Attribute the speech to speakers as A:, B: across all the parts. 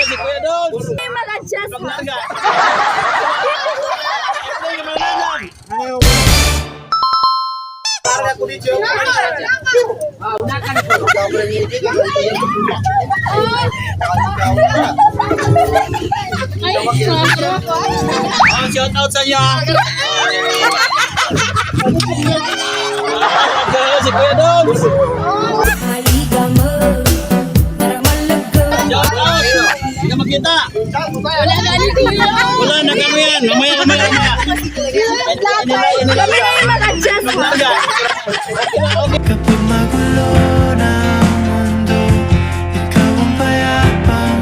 A: Si Kuya Dons.
B: Hindi mag-adjust mo.
A: Paglarga. Para ko dito. Shout out sa inyo. Si Kuya Dons. Shout out. Hindi ka makita.
B: Wala na ni Kuya.
A: Wala na kami yan. Mamaya.
B: Kami na yung mag-adjust mo.
A: Paglarga.
C: Kapag magulo na ang mundo, ikaw ang payapang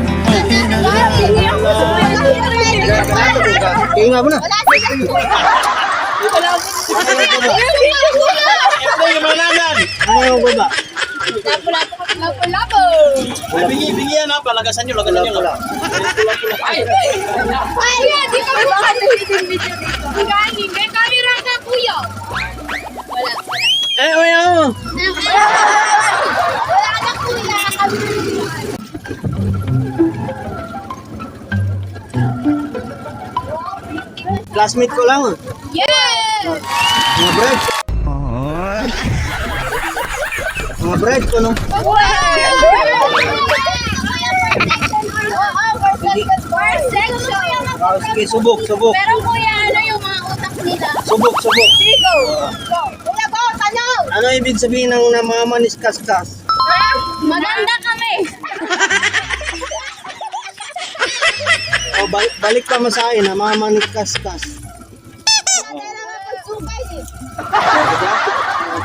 A: Tingnan mo na. Ito yung mananan. Ano yung baba?
B: Lapo-lapo.
A: Bingi yan ha. Palagasan nyo. Lagasan nyo lang.
B: Ay, di ka mo video dito. Hingay, camera ka, Kuya. Wala.
A: Wala mo.
B: Wala na, Kuya.
A: Classmate ko lang.
B: Yes!
A: Mga bread. Mga bread ko no.
B: First section.
A: Sige, subok.
B: Pero Kuya, ano yung mga utak nila?
A: Subok.
B: Sige, go. Kuya, go, tanong.
A: Ano ibig sabihin ng namamanis kaskas?
B: Ha? Maganda kami.
A: O, balik pa masahe, namamanis kaskas.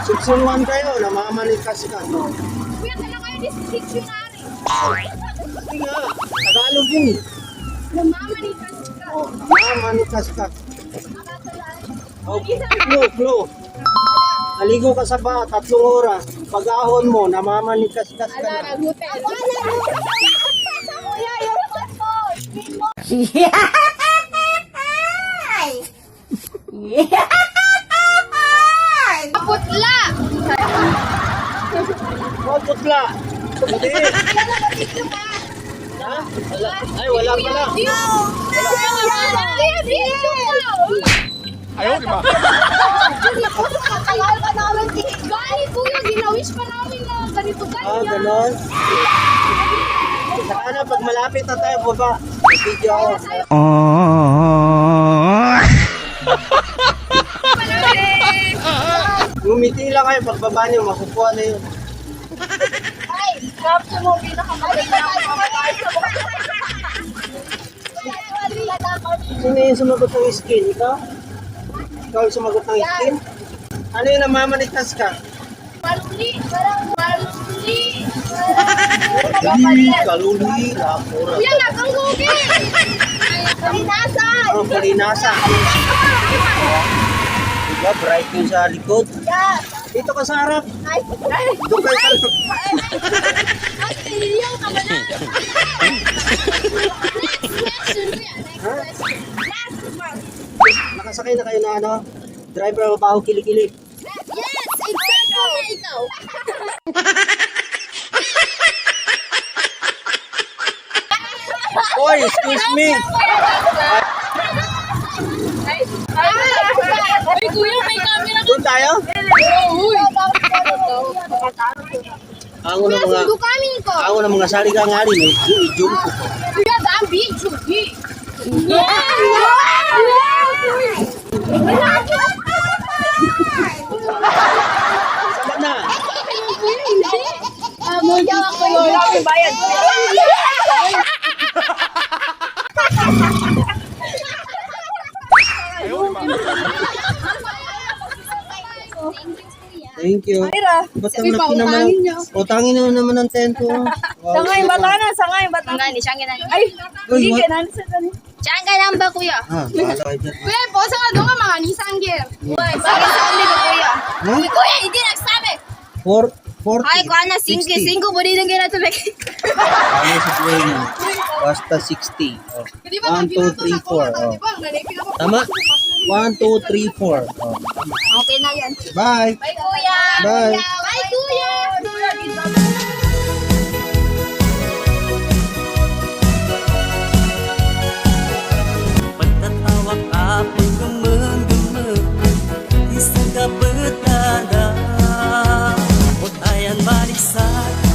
A: Section 1 kayo, namamanis kaskas.
B: Kuya, tanong kayo ni dictionary.
A: Sige nga, Tagalog yun eh.
B: Namamanikas ka.
A: Namamanis kaskas. Flow. Naligo ka sa baha, 3 oras. Pag-ahon mo, namamanis kaskas ka na.
B: Nag-hotel. Kuya, yung phone. Putla.
A: Oh, putla. Hindi. Ha? Wala. Ay, wala pala.
B: Ayaw, di ba? Katagal ka namin. Gani, Kuya, ginawish pa namin na ganito ganyan.
A: Ganon. Saka na, pag malapit na tayo, baba. Video ako. Ngumiti lang kayo, pagbaba niyo, makukuha na yun.
B: Ay, capture mo, pinakamaganda ako.
A: Sino yung sumagot ng skin? Ikaw? Ikaw yung sumagot ng skin? Ano yung namamanitas ka?
B: Maluli. Maluli.
A: Kaluli, lapura.
B: Kuya, nakanggugi. Palinasan.
A: Oh, palinasa. Diba, bright yung sa likod.
B: Yes.
A: Dito ka sa harap.
B: Ay.
A: Doon kayo sa likod.
B: Ay, tiliyaw ka ba na? Next question, Kuya. Next question. Last one.
A: Nakasakay na kayo na ano? Driver ng baho kilikili.
B: Yes, example na ikaw.
A: Oy, excuse me.
B: Ay, Kuya, may camera.
A: Doon tayo?
B: Uy.
A: Ako na mga
B: Sudukamin ko.
A: ako na mga saligang hari no. I-jump ko.
B: Kuya, dami. Chugi.
A: Sama na.
B: Kuya, ako yun. Wala akong bayad.
A: Thank you.
B: Ira,
A: Ba't ang laki naman? Utangin naman ng tento.
B: Sangay bata na. Ni siyang ginan. Ay,
A: Uy,
B: hindi
A: what?
B: ginan sa tani. Siyang ginan ba, Kuya?
A: Ah, bahala kayo dyan.
B: Kuya, posa nga doon nga mga nisangger. Uy, sabi ko, Kuya.
A: Ha?
B: Kuya, hindi nagsabi.
A: 40.
B: Ay, kuha na, 5 po din ang ginatubig.
A: Ano sa buhay niyo? Basta 60. Oh. 1, 2, 3, 4. Oh. Tama? 1, 2, 3, 4. Oh.
B: Okay na yan.
A: Bye.
B: Bye, Kuya.
A: Bye.
B: Bye, Kuya.
D: pun gemeng-gemeng di segala petanda. Otayan balik saat